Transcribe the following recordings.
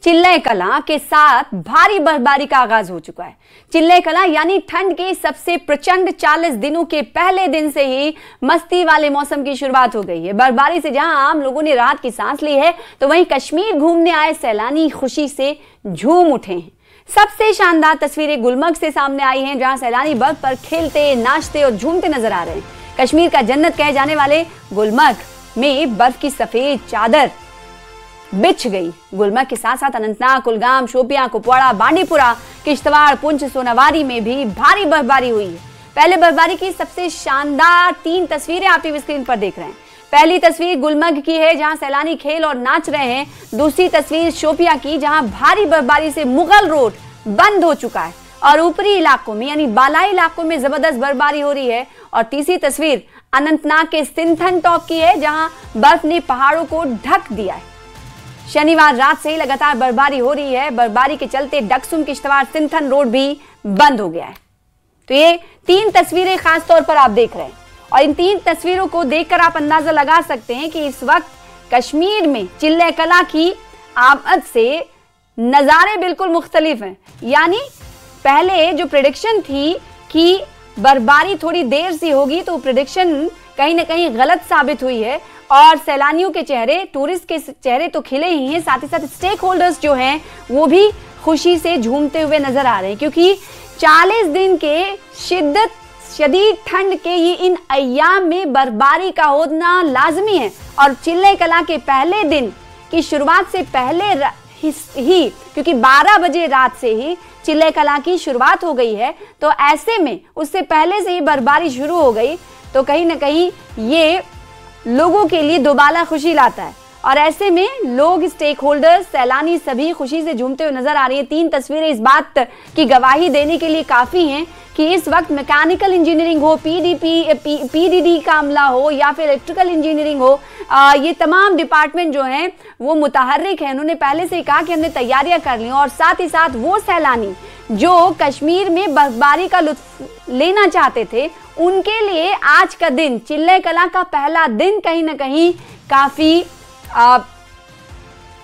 चिल्ले कलां के साथ भारी बर्फबारी का आगाज हो चुका है। चिल्ले कलां यानी ठंड के सबसे प्रचंड 40 दिनों के पहले दिन से ही मस्ती वाले मौसम की शुरुआत हो गई है। बर्फबारी से जहां आम लोगों ने राहत की सांस ली है, तो वहीं कश्मीर घूमने आए सैलानी खुशी से झूम उठे हैं। सबसे शानदार तस्वीरें गुलमर्ग से सामने आई हैं, जहां सैलानी बर्फ पर खेलते, नाचते और झूमते नजर आ रहे हैं। कश्मीर का जन्नत कहे जाने वाले गुलमर्ग में बर्फ की सफेद चादर बिछ गई। गुलमर्ग के साथ साथ अनंतनाग, कुलगाम, शोपियां, कुपवाड़ा, बांडीपुरा, किश्तवाड़, पुंछ, सोनावारी में भी भारी बर्फबारी हुई है। पहले बर्फबारी की सबसे शानदार 3 तस्वीरें आप टीवी स्क्रीन पर देख रहे हैं। पहली तस्वीर गुलमर्ग की है, जहां सैलानी खेल और नाच रहे हैं। दूसरी तस्वीर शोपियां की, जहां भारी बर्फबारी से मुगल रोड बंद हो चुका है और ऊपरी इलाकों में यानी बालाई इलाकों में जबरदस्त बर्फबारी हो रही है। और तीसरी तस्वीर अनंतनाग के सिंथन टॉप की है, जहां बर्फ ने पहाड़ों को ढक दिया है। शनिवार रात से ही लगातार बर्फबारी हो रही है। बर्फबारी के चलते डक्सुम, किश्तवाड़, सिंथन रोड भी बंद हो गया है। तो ये 3 तस्वीरें खास तौर पर आप देख रहे हैं और इन 3 तस्वीरों को देखकर आप अंदाजा लगा सकते हैं कि इस वक्त कश्मीर में चिल्ले कलां की आमद से नजारे बिल्कुल मुख्तलिफ हैं। यानी पहले जो प्रेडिक्शन थी कि बर्फबारी थोड़ी देर से होगी, तो प्रेडिक्शन कहीं ना कहीं गलत साबित हुई है और सैलानियों के चेहरे, टूरिस्ट के चेहरे तो खिले ही हैं, साथ ही साथ स्टेक होल्डर्स जो हैं वो भी खुशी से झूमते हुए नजर आ रहे हैं, क्योंकि 40 दिन के शदीद ठंड के ये इन अय्याम में बर्फबारी का होना लाजमी है। और चिल्ले कलां के पहले दिन की शुरुआत से पहले ही, क्योंकि 12 बजे रात से ही चिल्ले कलां की शुरुआत हो गई है, तो ऐसे में उससे पहले से ही बर्फबारी शुरू हो गई, तो कहीं ना कहीं ये लोगों के लिए दोबाला खुशी लाता है। और ऐसे में लोग, स्टेक होल्डर्स, सैलानी सभी खुशी से झूमते हुए नजर आ रही हैं। 3 तस्वीरें इस बात की गवाही देने के लिए काफी हैं कि इस वक्त मैकेनिकल इंजीनियरिंग हो, पीडीडी का अमला हो या फिर इलेक्ट्रिकल इंजीनियरिंग हो, ये तमाम डिपार्टमेंट जो हैं वो मुतहर्रिक हैं। उन्होंने पहले से ही कहा कि हमने तैयारियां कर ली, और साथ ही साथ वो सैलानी जो कश्मीर में बर्फबारी का लुत्फ लेना चाहते थे, उनके लिए आज का दिन, चिल्ले कलां का पहला दिन, कहीं ना कहीं काफी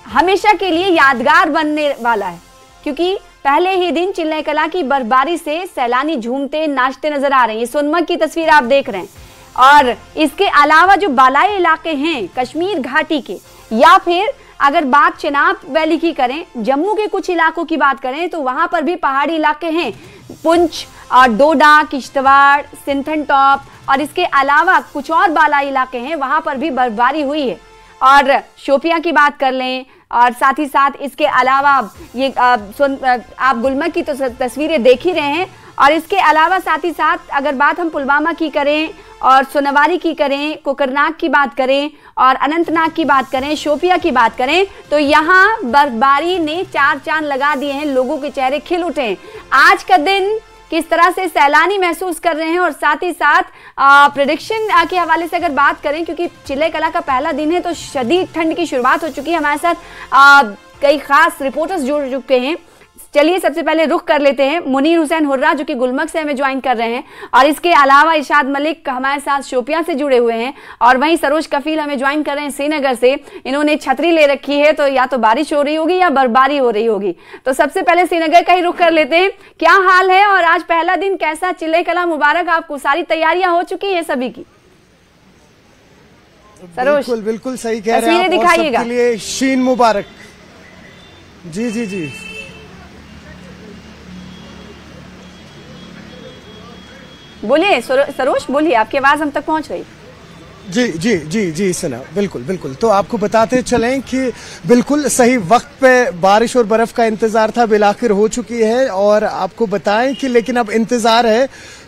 हमेशा के लिए यादगार बनने वाला है, क्योंकि पहले ही दिन चिल्ले कलां की बर्फबारी से सैलानी झूमते नाचते नजर आ रहे हैं। सोनमर्ग की तस्वीर आप देख रहे हैं। और इसके अलावा जो बालाई इलाके हैं कश्मीर घाटी के, या फिर अगर बात चिनाब वैली की करें, जम्मू के कुछ इलाकों की बात करें, तो वहां पर भी पहाड़ी इलाके हैं। पुंछ और डोडा, किश्तवाड़, सिंथन टॉप और इसके अलावा कुछ और बालाई इलाके हैं, वहां पर भी बर्फबारी हुई है। और शोपियां की बात कर लें, और साथ ही साथ इसके अलावा ये आप गुलमर्ग की तो तस्वीरें देख ही रहे हैं। और इसके अलावा साथ ही साथ अगर बात हम पुलवामा की करें और सोनावारी की करें, कोकरनाग की बात करें और अनंतनाग की बात करें, शोपिया की बात करें, तो यहाँ बर्फबारी ने 4 चांद लगा दिए हैं। लोगों के चेहरे खिल उठे हैं। आज का दिन किस तरह से सैलानी महसूस कर रहे हैं, और साथ ही साथ प्रेडिक्शन के हवाले से अगर बात करें, क्योंकि चिल्ले कलां का पहला दिन है, तो शदीद ठंड की शुरुआत हो चुकी है। हमारे साथ कई खास रिपोर्टर्स जुड़ चुके हैं। चलिए सबसे पहले रुख कर लेते हैं मुनीर हुसैन हुर्रा, जो कि गुलमर्ग से हमें ज्वाइन कर रहे हैं, और इसके अलावा इरशाद मलिक हमारे साथ शोपियां से जुड़े हुए हैं, और वहीं सरोज कफील हमें ज्वाइन कर रहे हैं श्रीनगर से। इन्होंने छतरी ले रखी है, तो या तो बारिश हो रही होगी या बर्फबारी हो रही होगी। तो सबसे पहले श्रीनगर का ही रुख कर लेते हैं। क्या हाल है और आज पहला दिन कैसा? चिल्ले कलां मुबारक आपको, सारी तैयारियां हो चुकी है सभी की? सरोज बिल्कुल सही कह रहे हैं, दिखाइएगा। शीन मुबारक। जी जी जी, बोलिए सरोज, बोलिए, आपकी आवाज हम तक पहुंच रही। जी जी जी जी सुना, बिल्कुल बिल्कुल। तो आपको बताते चलें कि बिल्कुल सही वक्त पे बारिश और बर्फ का इंतजार था, बिलाखिर हो चुकी है। और आपको बताएं कि लेकिन अब इंतजार है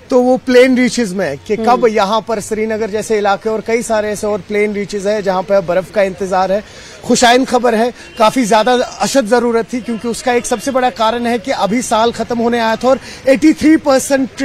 तो वो प्लेन रीचेस में, कि कब यहाँ पर श्रीनगर जैसे इलाके और कई सारे ऐसे और प्लेन रीचेस है जहाँ पे बर्फ का इंतजार है। खुशाइन खबर है, काफी ज्यादा अशद जरूरत थी, क्योंकि उसका एक सबसे बड़ा कारण है कि अभी साल खत्म होने आया था और 83%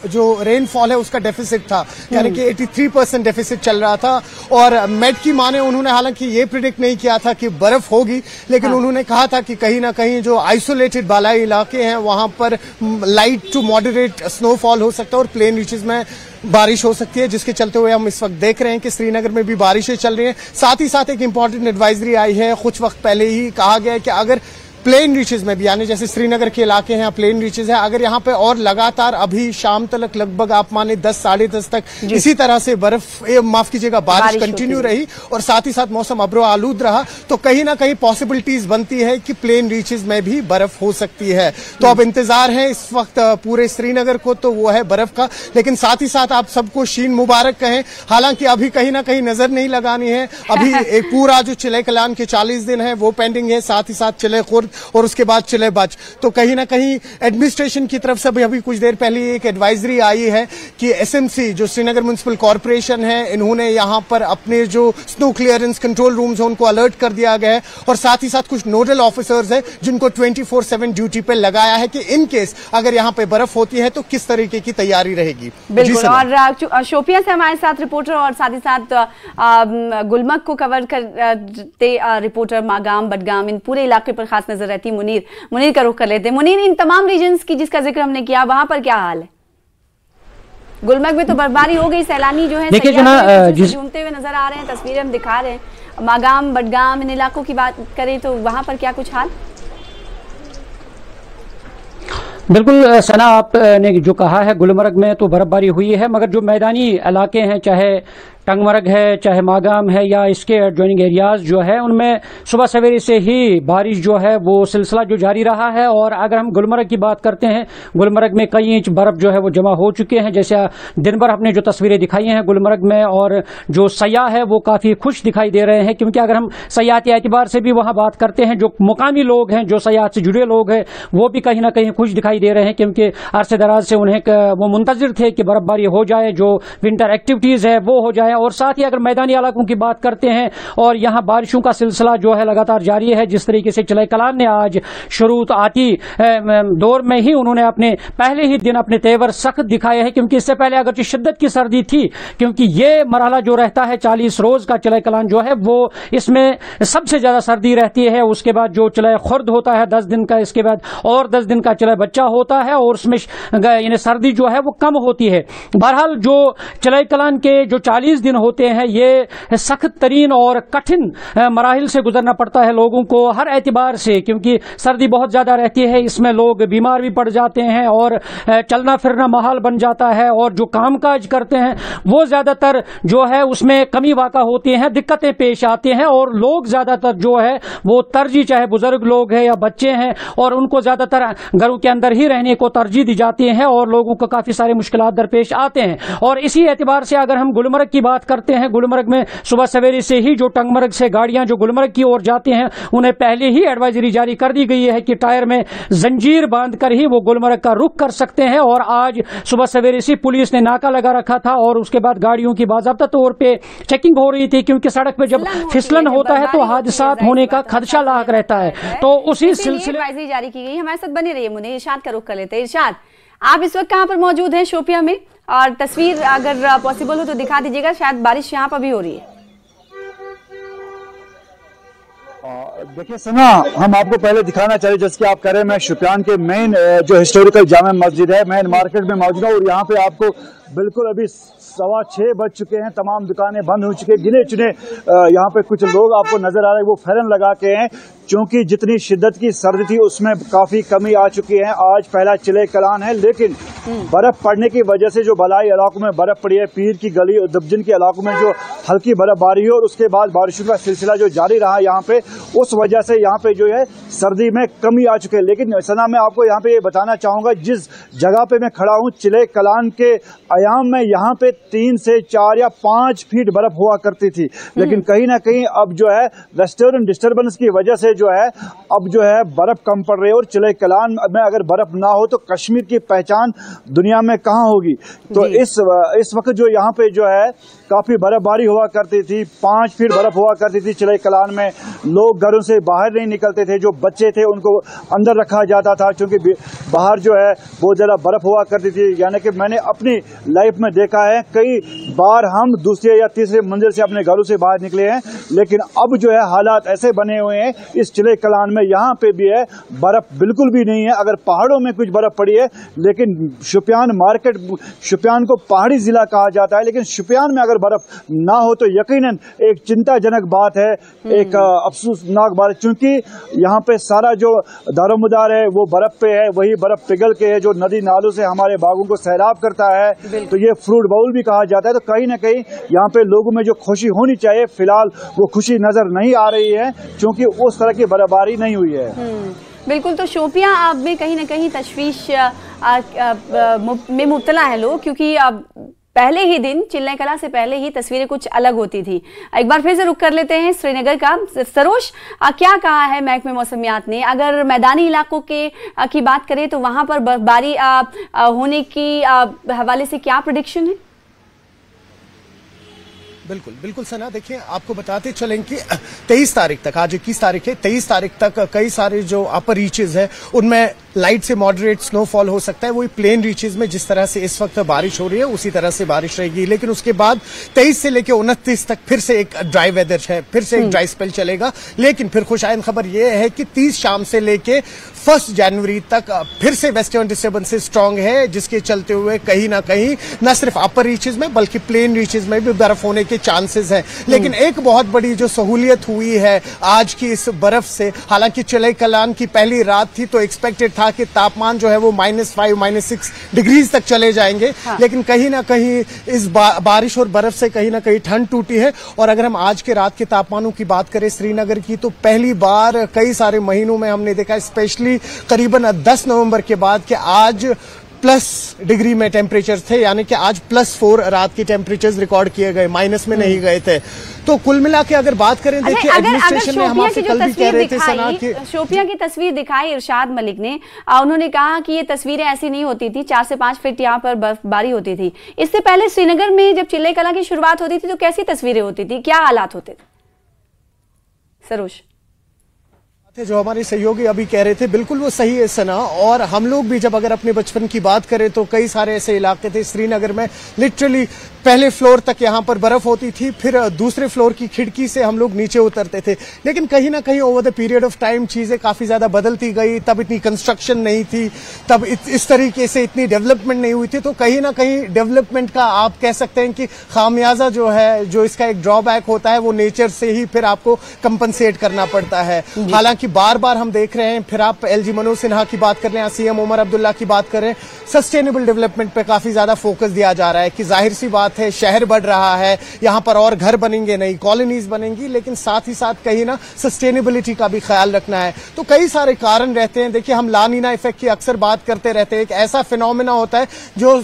जो रेनफॉल है उसका डेफिसिट था, यानी कि 83% डेफिसिट चल रहा था। और मेट की माने उन्होंने हालांकि ये प्रिडिक्ट नहीं किया था कि बर्फ होगी, लेकिन उन्होंने कहा था कि कहीं ना कहीं जो आइसोलेटेड बालाई इलाके हैं वहां पर लाइट टू मॉडरेट स्नोफॉल हो सकता है और प्लेन रीचेज में बारिश हो सकती है, जिसके चलते हुए हम इस वक्त देख रहे हैं कि श्रीनगर में भी बारिशें चल रही हैं। साथ ही साथ एक इंपॉर्टेंट एडवाइजरी आई है, कुछ वक्त पहले ही कहा गया है कि अगर प्लेन रीचेज में भी, यानी जैसे श्रीनगर के इलाके हैं प्लेन रीचेज है, अगर यहाँ पे और लगातार अभी शाम तक लगभग आप माने 10 साढ़े 10 तक इसी तरह से माफ कीजिएगा बारिश कंटिन्यू रही और साथ ही साथ मौसम अब्रो आलूद रहा, तो कहीं ना कहीं पॉसिबिलिटीज बनती है कि प्लेन रीचेज में भी बर्फ हो सकती है। तो अब इंतजार है इस वक्त पूरे श्रीनगर को, तो वो है बर्फ का, लेकिन साथ ही साथ आप सबको शीन मुबारक कहें। हालांकि अभी कहीं ना कहीं नजर नहीं लगानी है, अभी एक पूरा जो चिले कलान के 40 दिन है वो पेंडिंग है, साथ ही साथ चिले खुर्द और उसके बाद चिले बच। तो कहीं ना कहीं एडमिनिस्ट्रेशन की तरफ से भी अभी कुछ देर पहले एक एडवाइजरी आई है कि एसएमसी जो श्रीनगर म्युनिसिपल कॉर्पोरेशन है, इन्होंने यहां पर अपने जो स्नो क्लियरेंस कंट्रोल रूम्स हैं उनको अलर्ट कर दिया गया है और साथ ही साथ कुछ नोडल ऑफिसर्स हैं जिनको 24/7 ड्यूटी पे लगाया है कि इन केस अगर यहां पे बर्फ होती है तो किस तरीके की तैयारी रहेगी। बिल्कुल। और शोपिया से हमारे साथ रिपोर्टर और साथ ही साथ गुलमर्ग को कवर करते रिपोर्टर मागाम बडगाम इन पूरे इलाके पर खास नजर रहती मुनीर का रुख कर लेते हैं। मुनीर, इन तमाम रीजन्स की जिसका जिक्र हमने किया वहां पर क्या हाल है? गुलमर्ग में तो बर्फबारी हो गई, सैलानी जो है झूमते हुए नजर आ रहे हैं, तस्वीरें हम दिखा रहे हैं। मागाम बडगाम इन इलाकों की बात करें तो वहां पर क्या कुछ हाल? बिल्कुल सना, आपने जो कहा है गुलमर्ग में तो बर्फबारी हुई है, मगर जो मैदानी इलाके हैं चाहे टंगमर्ग है चाहे मागाम है या इसके एडजॉइनिंग एरियाज जो है उनमें सुबह सवेरे से ही बारिश जो है वो सिलसिला जो जारी रहा है। और अगर हम गुलमर्ग की बात करते हैं, गुलमर्ग में कई इंच बर्फ जो है वो जमा हो चुके हैं। जैसे दिन भर हमने जो तस्वीरें दिखाई हैं गुलमर्ग में, और जो सयाह है वो काफी खुश दिखाई दे रहे हैं, क्योंकि अगर हम सयाहती एतबार से भी वहां बात करते हैं, जो मुकामी लोग हैं, जो सयाहत से जुड़े लोग हैं, वो भी कहीं ना कहीं खुश दिखाई दे रहे हैं, क्योंकि अरसे दराज से उन्हें वो मुंतजिर थे कि बर्फबारी हो जाए, जो विंटर एक्टिविटीज है वो हो जाए। और साथ ही अगर मैदानी इलाकों की बात करते हैं और यहां बारिशों का सिलसिला जो है लगातार जारी है, जिस तरीके से चिले कलान ने आज शुरुआती दौर में ही उन्होंने अपने पहले ही दिन अपने तेवर सख्त दिखाए हैं, क्योंकि इससे पहले अगर शिद्दत की सर्दी थी, क्योंकि ये मरहला जो रहता है 40 रोज का चिले कलान जो है वो इसमें सबसे ज्यादा सर्दी रहती है। उसके बाद जो चिले खुर्द होता है 10 दिन का, इसके बाद और 10 दिन का चिले बच्चा होता है और उसमें सर्दी जो है वो कम होती है। बहरहाल जो चिले कलान के जो 40 दिन होते हैं ये सख्त तरीन और कठिन मराहिल से गुजरना पड़ता है लोगों को हर एतबार से, क्योंकि सर्दी बहुत ज्यादा रहती है, इसमें लोग बीमार भी पड़ जाते हैं और चलना फिरना महाल बन जाता है, और जो कामकाज करते हैं वो ज्यादातर जो है उसमें कमी वाक़ा होती है, दिक्कतें पेश आती हैं, और लोग ज्यादातर जो है वो तरजीह, चाहे बुजुर्ग लोग हैं या बच्चे हैं, और उनको ज्यादातर घरों के अंदर ही रहने को तरजीह दी जाती है और लोगों को काफी सारे मुश्किलात दरपेश आते हैं। और इसी एतबार से अगर हम गुलमर्ग की बात करते हैं, गुलमर्ग में सुबह सवेरे से ही जो टंगमर्ग से गाड़ियां जो गुलमर्ग की ओर जाती हैं उन्हें पहले ही एडवाइजरी जारी कर दी गई है कि टायर में जंजीर बांधकर ही वो गुलमर्ग का रुख कर सकते हैं। और आज सुबह सवेरे से पुलिस ने नाका लगा रखा था और उसके बाद गाड़ियों की बाज़ाब्ता तौर पे चेकिंग हो रही थी, क्योंकि सड़क पे जब फिसलन होता है तो हादसा होने का खदशा लाक रहता है। तो उसी सिलसिले में एडवाइजरी जारी की गई। हमारे साथ बने रहिए मुनीर। इरशाद का रुख कर लेते हैं। इरशाद, आप इस वक्त कहां पर मौजूद हैं शोपिया में, और तस्वीर अगर पॉसिबल हो तो दिखा दीजिएगा, शायद बारिश यहाँ पर भी हो रही है। देखिए सना, हम आपको पहले दिखाना चाहिए जैसे कि आप कह रहे हैं, मैं शुपियान के मेन जो हिस्टोरिकल जामा मस्जिद है, मेन मार्केट में मौजूद है, और यहाँ पे आपको बिल्कुल अभी 6:15 बज चुके हैं, तमाम दुकानें बंद हो चुकी हैं। गिने चुने यहाँ पे कुछ लोग आपको नजर आ रहे हैं, वो फैरन लगा के हैं, क्योंकि जितनी शिद्दत की सर्दी थी उसमें काफी कमी आ चुकी है। आज पहला चिले कलान है, लेकिन बर्फ पड़ने की वजह से जो बलाई इलाकों में बर्फ पड़ी है, पीर की गली और दबजिन के इलाकों में जो हल्की बर्फबारी हो और उसके बाद बारिशों का सिलसिला जो जारी रहा यहाँ पे, उस वजह से यहाँ पे जो है सर्दी में कमी आ चुकी है। लेकिन सना, मैं आपको यहाँ पे ये बताना चाहूंगा, जिस जगह पे मैं खड़ा हूँ चिले कलान के आयाम में, यहाँ पे 3 से 4 या 5 फीट बर्फ हुआ करती थी, लेकिन कहीं ना कहीं अब जो है वेस्टर्न डिस्टर्बेंस की वजह से जो है अब जो है बर्फ कम पड़ रही है। और चिले कलान में अगर बर्फ ना हो तो कश्मीर की पहचान दुनिया में कहाँ होगी। तो इस वक्त जो यहाँ पे जो है काफी बर्फबारी हुआ करती थी, 5 फीट बर्फ हुआ करती थी चिलई कलान में। लोग घरों से बाहर नहीं निकलते थे, जो बच्चे थे उनको अंदर रखा जाता था क्योंकि बाहर जो है बहुत ज्यादा बर्फ हुआ करती थी। यानी कि मैंने अपनी लाइफ में देखा है, कई बार हम दूसरे या तीसरे मंजिल से अपने घरों से बाहर निकले हैं, लेकिन अब जो है हालात ऐसे बने हुए हैं इस चिलई कलान में, यहाँ पे भी है बर्फ बिल्कुल भी नहीं है। अगर पहाड़ों में कुछ बर्फ पड़ी है, लेकिन शुपियान मार्केट, शुपियान को पहाड़ी जिला कहा जाता है, लेकिन शुपियान में अगर बर्फ ना हो तो यकीनन एक चिंताजनक बात है, एक अफसोसनाक बात है, क्योंकि यहाँ पे सारा जो दारोमदार है वो बर्फ पे है, वही बर्फ पिघल के है जो नदी नालों से हमारे बागों को सैलाब करता है। तो ये फ्रूट बाउल भी कहा जाता है। तो कहीं ना कहीं यहाँ पे लोगों में जो खुशी होनी चाहिए, फिलहाल वो खुशी नजर नहीं आ रही है क्योंकि उस तरह की बर्फबारी नहीं हुई है। बिल्कुल। तो शोपियां आप में कहीं ना कहीं तशवीश में मुब्तला है लोग, क्योंकि अब पहले ही दिन चिल्लाई कला से पहले ही तस्वीरें कुछ अलग होती थी। एक बार फिर से रुक कर लेते हैं श्रीनगर का। सरोज, क्या कहा है महकमे मौसमियात ने? अगर मैदानी इलाकों की बात करें तो वहां पर बर्फबारी होने की हवाले से क्या प्रेडिक्शन है? बिल्कुल बिल्कुल सना, देखिए आपको बताते चलें कि 23 तारीख तक, आज 21 तारीख है, 23 तारीख तक कई सारे जो अपर रीचेज है उनमें लाइट से मॉडरेट स्नोफॉल हो सकता है। वही प्लेन रीचेज में जिस तरह से इस वक्त बारिश हो रही है उसी तरह से बारिश रहेगी, लेकिन उसके बाद 23 से लेकर 29 तक फिर से एक ड्राई वेदर है, फिर से एक ड्राई स्पेल चलेगा। लेकिन फिर खुशाइन खबर यह है कि 30 शाम से लेके 1 जनवरी तक फिर से वेस्टर्न डिस्टर्बेंसेस स्ट्रांग है, जिसके चलते हुए कहीं ना कहीं न सिर्फ अपर रीचेज में बल्कि प्लेन रीचेज में भी बर्फ होने के चांसेस है। लेकिन एक बहुत बड़ी जो सहूलियत हुई है आज की इस बर्फ से, हालांकि चिलई कलान की पहली रात थी तो एक्सपेक्टेड था कि तापमान जो है वो -5 -6 डिग्रीज तक चले जाएंगे। हाँ। लेकिन कहीं ना कहीं इस बारिश और बर्फ से कहीं ना कहीं ठंड टूटी है। और अगर हम आज के रात के तापमानों की बात करें श्रीनगर की, तो पहली बार कई सारे महीनों में हमने देखा, स्पेशली करीबन 10 नवंबर के बाद, कि आज प्लस डिग्री में टेम्परेचर थे, यानी कि आज +4 रात की टेम्परेचर्स रिकॉर्ड किए गए, माइनस में नहीं गए थे। तो कुल मिला के अगर बात करें, देखिए एडमिनिस्ट्रेशन ने हमसे कल भी कह रहे थे सना कि शोपियां की तस्वीर दिखाई इरशाद मलिक ने, उन्होंने कहा कि ये तस्वीरें ऐसी नहीं होती थी, 4 से 5 फीट यहाँ पर बर्फबारी होती थी। इससे पहले श्रीनगर में जब चिल्लाई कला की शुरुआत होती थी तो कैसी तस्वीरें होती थी, क्या हालात होते थे? सरोज, जो हमारे सहयोगी अभी कह रहे थे बिल्कुल वो सही है सना। और हम लोग भी जब अगर अपने बचपन की बात करें तो कई सारे ऐसे इलाके थे श्रीनगर में, लिटरली पहले फ्लोर तक यहाँ पर बर्फ होती थी, फिर दूसरे फ्लोर की खिड़की से हम लोग नीचे उतरते थे। लेकिन कहीं ना कहीं over the period of time चीजें काफी ज्यादा बदलती गई। तब इतनी कंस्ट्रक्शन नहीं थी, तब इस तरीके से इतनी डेवलपमेंट नहीं हुई थी। तो कहीं ना कहीं डेवलपमेंट का आप कह सकते हैं कि खामियाजा जो है, जो इसका एक ड्रॉबैक होता है, वो नेचर से ही फिर आपको कंपनसेट करना पड़ता है। हालांकि बार बार हम देख रहे हैं, फिर आप LG मनोज सिन्हा की बात कर रहे हैं, CM उमर अब्दुल्ला की बात कर रहे हैं, सस्टेनेबल डेवलपमेंट पे काफी ज्यादा फोकस दिया जा रहा है कि जाहिर सी बात है शहर बढ़ रहा है, यहां पर और घर बनेंगे, नई कॉलोनीज बनेंगी, लेकिन साथ ही साथ कहीं ना सस्टेनेबिलिटी का भी ख्याल रखना है। तो कई सारे कारण रहते हैं। देखिए हम लानीना इफेक्ट की अक्सर बात करते रहते हैं, एक ऐसा फिनोमेना होता है जो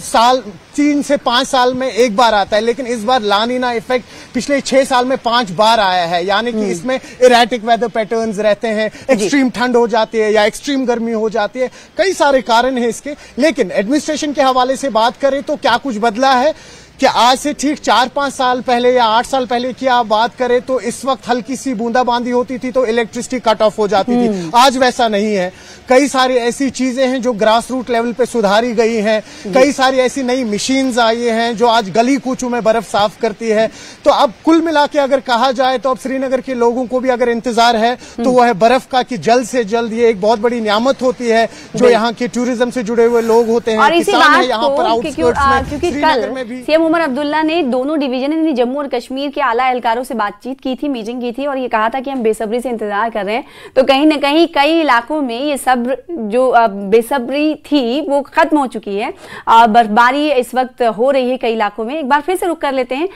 3 से 5 साल में एक बार आता है, लेकिन इस बार लानीना इफेक्ट पिछले 6 साल में 5 बार आया है। यानी कि इसमें इरेटिक वेदर पैटर्न्स रहते हैं, एक्सट्रीम ठंड हो जाती है या एक्सट्रीम गर्मी हो जाती है, कई सारे कारण हैं इसके। लेकिन एडमिनिस्ट्रेशन के हवाले से बात करें तो क्या कुछ बदला है कि आज से ठीक 4-5 साल पहले या 8 साल पहले की आप बात करें तो इस वक्त हल्की सी बूंदाबांदी होती थी तो इलेक्ट्रिसिटी कट ऑफ हो जाती थी। आज वैसा नहीं है। कई सारी ऐसी चीजें हैं जो ग्रास रूट लेवल पे सुधारी गई हैं, कई सारी ऐसी नई मशीन्स आई हैं जो आज गली कूचों में बर्फ साफ करती है। तो अब कुल मिला के अगर कहा जाए तो अब श्रीनगर के लोगों को भी अगर इंतजार है तो वह है बर्फ का कि जल्द से जल्द, ये एक बहुत बड़ी नियामत होती है जो यहाँ के टूरिज्म से जुड़े हुए लोग होते हैं, किसान है यहाँ पर आउटस्कर्ट्स में, श्रीनगर में भी। CM उमर अब्दुल्ला ने दोनों डिवीजन यानी जम्मू और कश्मीर के आला एहलकारों से बातचीत की थी, मीटिंग की थी और ये कहा था कि हम बेसब्री से इंतजार कर रहे हैं। तो कहीं ना कहीं कई इलाकों में ये सब्र जो बेसब्री थी वो खत्म हो चुकी है। बर्फबारी इस वक्त हो रही है कई इलाकों में। एक बार फिर से रुक कर लेते हैं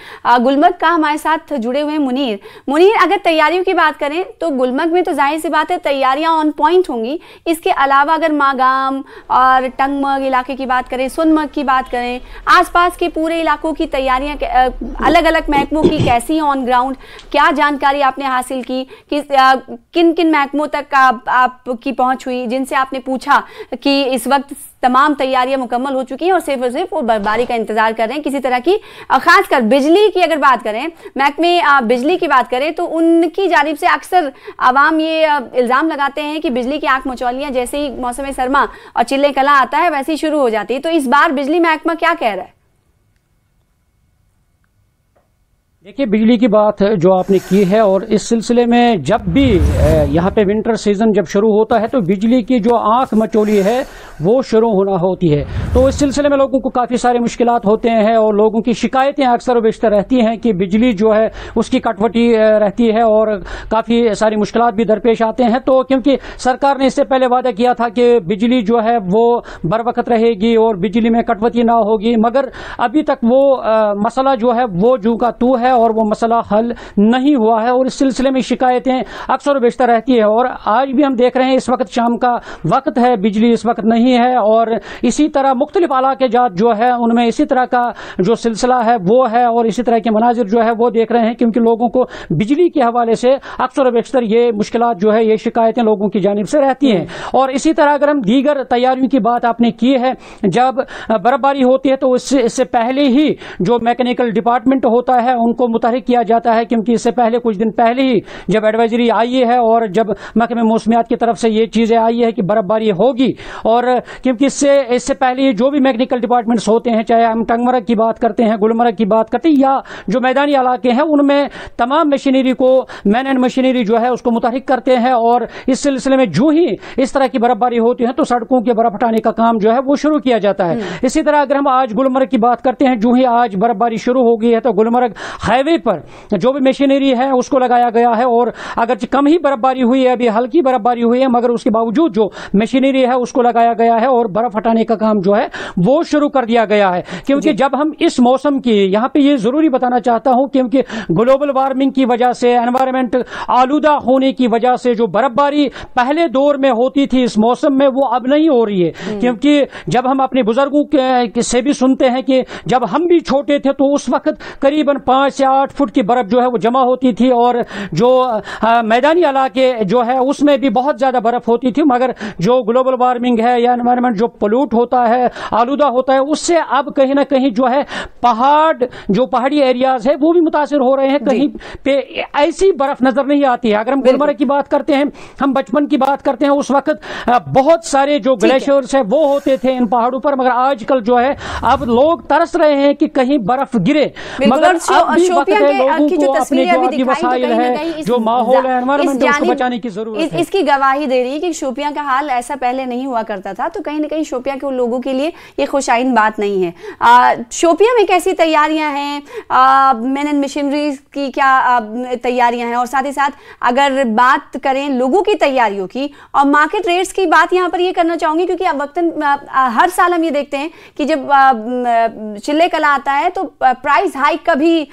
गुलमर्ग का, हमारे साथ जुड़े हुए हैं मुनीर। अगर तैयारियों की बात करें तो गुलमर्ग में तो जाहिर सी बात है तैयारियां ऑन पॉइंट होंगी। इसके अलावा अगर मागाम और टंगमर्ग इलाके की बात करें, सोनमर्ग की बात करें, आसपास के पूरे इलाकों इलाकों की तैयारियां, अलग अलग महकमों की कैसी ऑन ग्राउंड, क्या जानकारी आपने हासिल की कि किन किन महकमों तक आपकी पहुंच हुई, जिनसे आपने पूछा कि इस वक्त तमाम तैयारियां मुकम्मल हो चुकी हैं और सिर्फ वो बर्फबारी का इंतजार कर रहे हैं किसी तरह की, खासकर बिजली की अगर बात करें, महकमे बिजली की बात करें तो उनकी जानिब से अक्सर आवाम ये इल्ज़ाम लगाते हैं कि बिजली की आंख मचौलियां जैसे ही मौसम सरमा और चिल्ले कला आता है वैसे ही शुरू हो जाती है। तो इस बार बिजली महकमा क्या कह रहा है? देखिए, बिजली की बात जो आपने की है, और इस सिलसिले में जब भी यहाँ पे विंटर सीजन जब शुरू होता है तो बिजली की जो आंख मचोली है वो शुरू होना होती है। तो इस सिलसिले में लोगों को काफ़ी सारे मुश्किलात होते हैं और लोगों की शिकायतें अक्सर बेशतर रहती हैं कि बिजली जो है उसकी कटौती रहती है और काफ़ी सारी मुश्किलात भी दरपेश आते हैं। तो क्योंकि सरकार ने इससे पहले वादा किया था कि बिजली जो है वो बर वक्त रहेगी और बिजली में कटौती ना होगी, मगर अभी तक वो मसला जो है वो जू का तू है और वो मसला हल नहीं हुआ है और इस सिलसिले में शिकायतें अक्सर बेशतर रहती है। और आज भी हम देख रहे हैं, इस वक्त शाम का वक्त है, बिजली इस वक्त नहीं है और इसी तरह मुख्तलिफ इलाके जात जो है उनमें इसी तरह का जो सिलसिला है वो है और इसी तरह के मनाजिर जो है वो देख रहे हैं, क्योंकि लोगों को बिजली के हवाले से अक्सर बेशतर ये मुश्किलात जो है, ये शिकायतें लोगों की जानिब से रहती हैं। और इसी तरह अगर हम दीगर तैयारियों की बात आपने की है, जब बर्फबारी होती है तो इससे पहले ही जो मैकेनिकल डिपार्टमेंट होता है उनको मुतहरिक किया जाता है, क्योंकि इससे पहले कुछ दिन पहले ही जब एडवाइजरी आई है और जब महकमे मौसमियात की तरफ से ये चीजें आई है कि बर्फबारी होगी, और क्योंकि इससे पहले जो भी मैकेनिकल डिपार्टमेंट्स होते हैं, चाहे हम टंगमरग की बात करते हैं, गुलमर्ग की बात करते हैं या जो मैदानी इलाके हैं, उनमें तमाम मशीनरी को, मैन एंड मशीनरी जो है उसको मुतहरिक करते हैं और इस सिलसिले में जो ही इस तरह की बर्फबारी होती है तो सड़कों के बर्फ हटाने का काम जो है वो शुरू किया जाता है। इसी तरह अगर हम आज गुलमर्ग की बात करते हैं, जो ही आज बर्फबारी शुरू हो गई है तो गुलमर्ग हाईवे पर जो भी मशीनरी है उसको लगाया गया है और अगर कम ही बर्फबारी हुई है, अभी हल्की बर्फबारी हुई है, मगर उसके बावजूद जो मशीनरी है उसको लगाया गया है और बर्फ हटाने का काम जो है वो शुरू कर दिया गया है। क्योंकि जब हम इस मौसम की, यहाँ पे ये जरूरी बताना चाहता हूं, क्योंकि ग्लोबल वार्मिंग की वजह से, एनवायरमेंट आलूदा होने की वजह से जो बर्फबारी पहले दौर में होती थी इस मौसम में वो अब नहीं हो रही है। क्योंकि जब हम अपने बुजुर्गों से भी सुनते हैं कि जब हम भी छोटे थे तो उस वक्त करीबन 5 से 8 फुट की बर्फ जो है वो जमा होती थी और जो मैदानी इलाके जो है उसमें भी बहुत ज्यादा बर्फ होती थी, मगर जो ग्लोबल वार्मिंग है या एनवायरमेंट जो पोल्यूट होता है, आलूदा होता है, उससे अब कहीं ना कहीं जो है जो पहाड़ी एरियाज है वो भी मुतासिर हो रहे हैं, कहीं पे ऐसी बर्फ नजर नहीं आती है। अगर हम गुलमर्ग की बात करते हैं, हम बचपन की बात करते हैं, उस वक्त बहुत सारे जो ग्लेशियर्स है वो होते थे इन पहाड़ों पर, मगर आजकल जो है अब लोग तरस रहे हैं कि कहीं बर्फ गिरे, मगर अब भी वक्त है लोगों को अपने जो आदि वसाइल है, जो माहौल है, एनवायरमेंट उसको बचाने की जरूरत है। इसकी गवाही दे रही है कि शोपियां का हाल ऐसा पहले नहीं हुआ करता था, तो कहीं ना कहीं शोपियां के लोगों के लिए ये खुशाइन बात नहीं है। शोपियां में कैसी तैयारियां हैं, मैन एंड मशीनरी की क्या तैयारियां हैं, और साथ ही साथ अगर बात करें लोगों की तैयारियों की और मार्केट रेट्स की बात यहाँ पर ये करना चाहूंगी, क्योंकि अब वक्तन हर साल हम ये देखते हैं कि जब चिल्ले कला आता है तो प्राइस हाइक का भी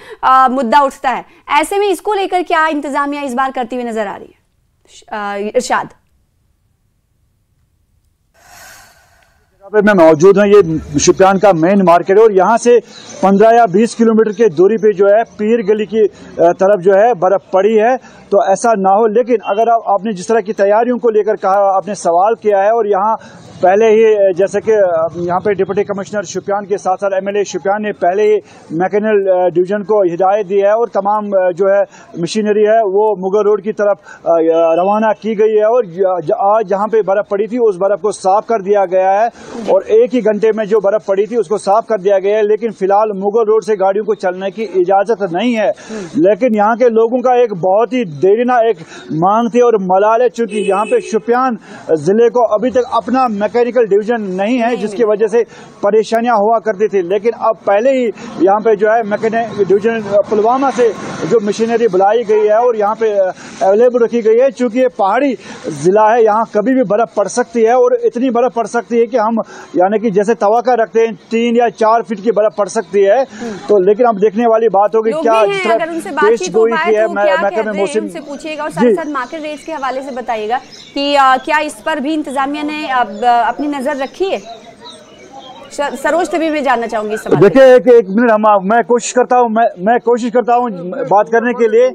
मुद्दा उठता है। ऐसे में इसको लेकर क्या इंतजामिया इस बार करती हुई नजर आ रही है? इरशाद। मैं मौजूद हूँ, ये शुपियान का मेन मार्केट है और यहाँ से 15 या 20 किलोमीटर की दूरी पे जो है पीर गली की तरफ जो है बर्फ पड़ी है, तो ऐसा ना हो। लेकिन अगर आपने जिस तरह की तैयारियों को लेकर कहा, आपने सवाल किया है, और यहाँ पहले ही जैसे कि यहाँ पे डिप्टी कमिश्नर शुपियान के साथ साथ एमएलए शुपियान ने पहले ही मैकेनिकल डिवीजन को हिदायत दी है और तमाम जो है मशीनरी है वो मुगल रोड की तरफ रवाना की गई है। और आज जहाँ पे बर्फ पड़ी थी उस बर्फ को साफ कर दिया गया है और 1 ही घंटे में जो बर्फ पड़ी थी उसको साफ कर दिया गया है। लेकिन फिलहाल मुगल रोड से गाड़ियों को चलने की इजाजत नहीं है। लेकिन यहाँ के लोगों का एक बहुत ही देरीना एक मांग थी और मलाल है, चूंकि यहाँ पे शुपियान जिले को अभी तक अपना मैकेनिकल डिवीजन नहीं है, जिसकी वजह से परेशानियां हुआ करती थी। लेकिन अब पहले ही यहाँ पे जो है मैकेनिकल डिवीजन पुलवामा से जो मशीनरी बुलाई गई है और यहाँ पे अवेलेबल रखी गई है, चूंकि ये पहाड़ी जिला है, यहाँ कभी भी बर्फ पड़ सकती है और इतनी बर्फ पड़ सकती है कि हम यानी कि जैसे तवक्का रखते हैं 3 या 4 फीट की बर्फ पड़ सकती है। तो लेकिन अब देखने वाली बात होगी क्या जिस तरह पेश गोई की है महकमे मौसम से पूछिएगा और साथ साथ मार्केट रेट्स के हवाले से बताइएगा कि क्या इस पर भी इंतजामिया ने अपनी नजर रखी है? सरोज तभी मैं जानना चाहूंगी इस सवाल। देखिए एक मिनट मैं कोशिश करता हूँ बात करने के लिए।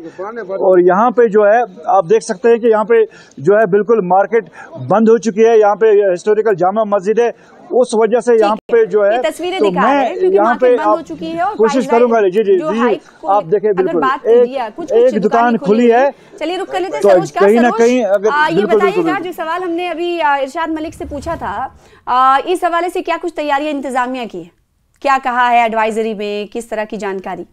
और यहाँ पे जो है आप देख सकते हैं कि यहाँ पे जो है बिल्कुल मार्केट बंद हो चुकी है। यहाँ पे हिस्टोरिकल जामा मस्जिद है, उस वजह से यहाँ पे जो है तस्वीरें तो दिखा रहे हैं क्योंकि यहाँ पे बंद हो चुकी है और कोशिश करूंगा। जी जी जी आप देखें बिल्कुल एक दुकान खुली है। चलिए रुक कर लेते हैं तो सरोज का। कहीं ना कहीं अगर ये बताइएगा जो सवाल हमने अभी इरशाद मलिक से पूछा था, इस हवाले से क्या कुछ तैयारियां इंतजामिया की है, क्या कहा है एडवाइजरी में, किस तरह की जानकारी?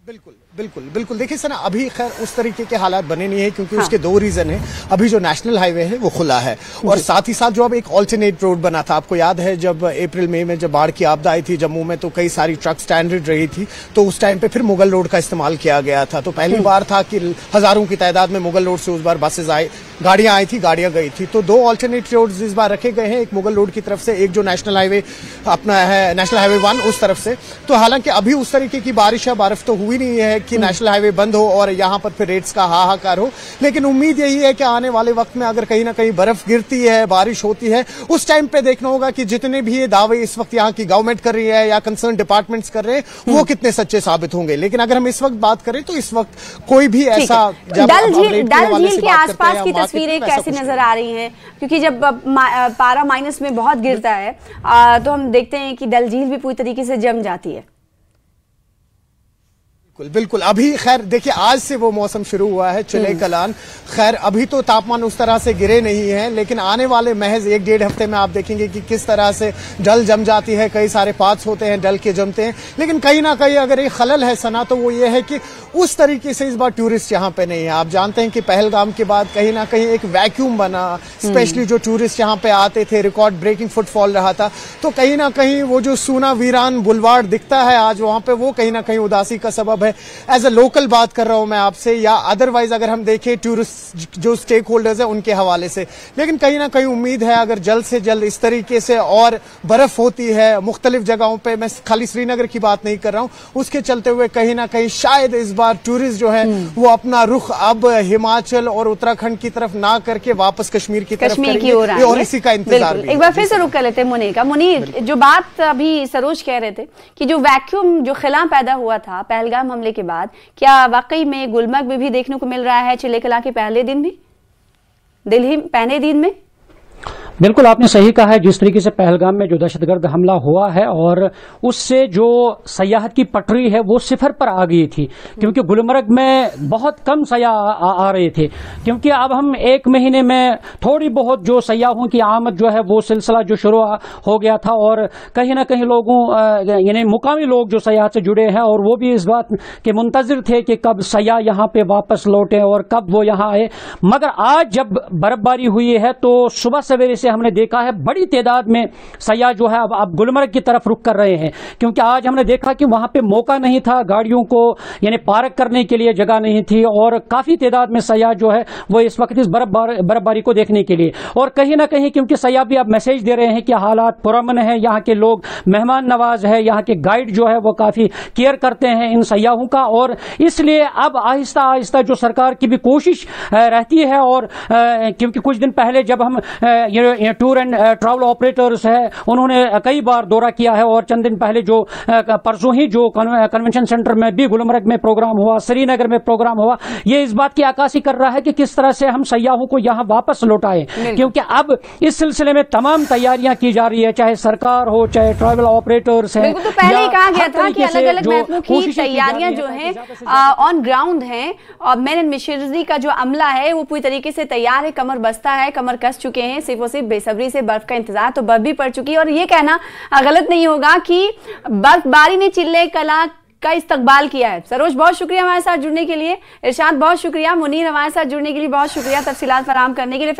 बिल्कुल बिल्कुल बिल्कुल देखिए सना, अभी खैर उस तरीके के हालात बने नहीं है क्योंकि उसके दो रीजन है। अभी जो नेशनल हाईवे है वो खुला है और साथ ही साथ जो अब एक ऑल्टरनेट रोड बना था। आपको याद है जब अप्रैल मई में जब बाढ़ की आपदा आई थी जम्मू में, तो कई सारी ट्रक स्टैंडर्ड रही थी, तो उस टाइम पे फिर मुगल रोड का इस्तेमाल किया गया था। तो पहली बार था कि हजारों की तादाद में मुगल रोड से उस बार बसेज आई, गाड़ियां आई थी, गाड़ियां गई थी। तो दो ऑल्टरनेट रोड इस बार रखे गए हैं, एक मुगल रोड की तरफ से, एक जो नेशनल हाईवे अपना है नेशनल हाईवे 1 उस तरफ से। तो हालांकि अभी उस तरीके की बारिश या बर्फ तो हुई नहीं है कि नेशनल हाईवे बंद हो और यहां पर फिर रेट्स का हाहाकार हो, लेकिन उम्मीद यही है कि आने वाले वक्त में अगर कहीं ना कहीं बर्फ गिरती है, बारिश होती है, उस टाइम पे देखना होगा कि जितने भी ये दावे इस वक्त यहाँ की गवर्नमेंट कर रही है या कंसर्न डिपार्टमेंट्स कर रहे हैं वो कितने सच्चे साबित होंगे। लेकिन अगर हम इस वक्त बात करें तो इस वक्त कोई भी ऐसा डल झील के आसपास की तस्वीरें कैसी नजर आ रही हैं, क्योंकि जब पारा माइनस में बहुत गिरता है तो हम देखते हैं कि डल झील भी पूरी तरीके से जम जाती है। बिल्कुल अभी खैर देखिए आज से वो मौसम शुरू हुआ है चिले कलान। खैर अभी तो तापमान उस तरह से गिरे नहीं है, लेकिन आने वाले महज 1-1.5 हफ्ते में आप देखेंगे कि किस तरह से डल जम जाती है। कई सारे पाथ्स होते हैं डल के जमते हैं, लेकिन कहीं ना कहीं अगर एक खलल है सना तो वो ये है कि उस तरीके से इस बार टूरिस्ट यहाँ पे नहीं है। आप जानते हैं कि पहलगाम के बाद कहीं ना कहीं एक वैक्यूम बना, स्पेशली जो टूरिस्ट यहाँ पे आते थे, रिकॉर्ड ब्रेकिंग फुटफॉल रहा था। तो कहीं ना कहीं वो जो सूना वीरान बुलवाड़ दिखता है आज वहां पे, वो कहीं ना कहीं उदासी का सबब है। एज ए लोकल बात कर रहा हूं मैं आपसे, या अदरवाइज अगर हम देखें टूरिस्ट जो स्टेक होल्डर्स है उनके हवाले से। लेकिन कहीं ना कहीं उम्मीद है अगर जल्द से जल्द इस तरीके से और बर्फ होती है मुख्तलिफ जगहों पे, मैं खाली श्रीनगर की बात नहीं कर रहा हूं, उसके चलते हुए कहीं ना कहीं शायद इस बार टूरिस्ट जो है वो अपना रुख अब हिमाचल और उत्तराखंड की तरफ ना करके वापस कश्मीर की तरफ करेंगे और इसी का इंतजार भी। एक बार फिर से रुक कर लेते हैं मुनीर का। मुनीर, जो बात अभी सरोज कह रहे थे कि जो वैक्यूम जो खिला पैदा हुआ था पहलगाम हमले के बाद, क्या वाकई में गुलमर्ग में भी देखने को मिल रहा है चिले कला के पहले दिन भी, दिल्ली पहले दिन में? बिल्कुल आपने सही कहा है। जिस तरीके से पहलगाम में जो दहशतगर्द हमला हुआ है और उससे जो सयाहत की पटरी है वो सिफर पर आ गई थी, क्योंकि गुलमर्ग में बहुत कम सयाह आ रहे थे। क्योंकि अब हम 1 महीने में थोड़ी बहुत जो सयाहों की आमद जो है वो सिलसिला जो शुरू हो गया था, और कहीं ना कहीं लोगों यानी मुकामी लोग जो सयाहत से जुड़े हैं और वो भी इस बात के मुंतजिर थे कि कब सयाह यहाँ पे वापस लौटे और कब वो यहाँ आए। मगर आज जब बर्फबारी हुई है तो सुबह सवेरे से हमने देखा है बड़ी तादाद में सयाह जो है अब गुलमर्ग की तरफ रुख कर रहे हैं, क्योंकि आज हमने देखा कि वहां पे मौका नहीं था गाड़ियों को यानी पार्क करने के लिए, जगह नहीं थी, और काफी तादाद में सयाह जो है वो इस वक्त इस बर्फबारी को देखने के लिए। और कहीं ना कहीं क्योंकि सयाह भी अब मैसेज दे रहे हैं कि हालात पुरअमन है, यहाँ के लोग मेहमान नवाज है, यहाँ के गाइड जो है वो काफी केयर करते हैं इन सयाहों का, और इसलिए अब आहिस्ता आहिस्ता जो सरकार की भी कोशिश रहती है। और क्योंकि कुछ दिन पहले जब हम टूर एंड ट्रैवल ऑपरेटर्स है उन्होंने कई बार दौरा किया है, और चंद दिन पहले जो परसों ही जो कन्वेंशन सेंटर में भी गुलमर्ग में प्रोग्राम हुआ, श्रीनगर में प्रोग्राम हुआ, ये इस बात की अक्कासी कर रहा है कि किस तरह से हम सयाहों को यहाँ वापस लौटाएं, क्योंकि अब इस सिलसिले में तमाम तैयारियां की जा रही है, चाहे सरकार हो चाहे ट्रैवल ऑपरेटर्स है। तो पहले ही कहा गया था कि अलग अलग महकमों की तैयारियां जो है ऑन ग्राउंड है, और मेन एंड मशीनरी का जो अमला है वो पूरी तरीके से तैयार है, कमर बस्ता है, कमर कस चुके हैं, सिर्फ और सिर्फ बेसब्री से बर्फ का इंतजार। तो बर्फ भी पड़ चुकी है, और ये कहना गलत नहीं होगा कि बर्फबारी ने चिल्ले कला का इस्तकबाल किया है। सरोज बहुत शुक्रिया हमारे साथ जुड़ने के लिए, इरशाद बहुत शुक्रिया, मुनीर हमारे साथ जुड़ने के लिए बहुत शुक्रिया, तफसीलात फराहम करने के लिए।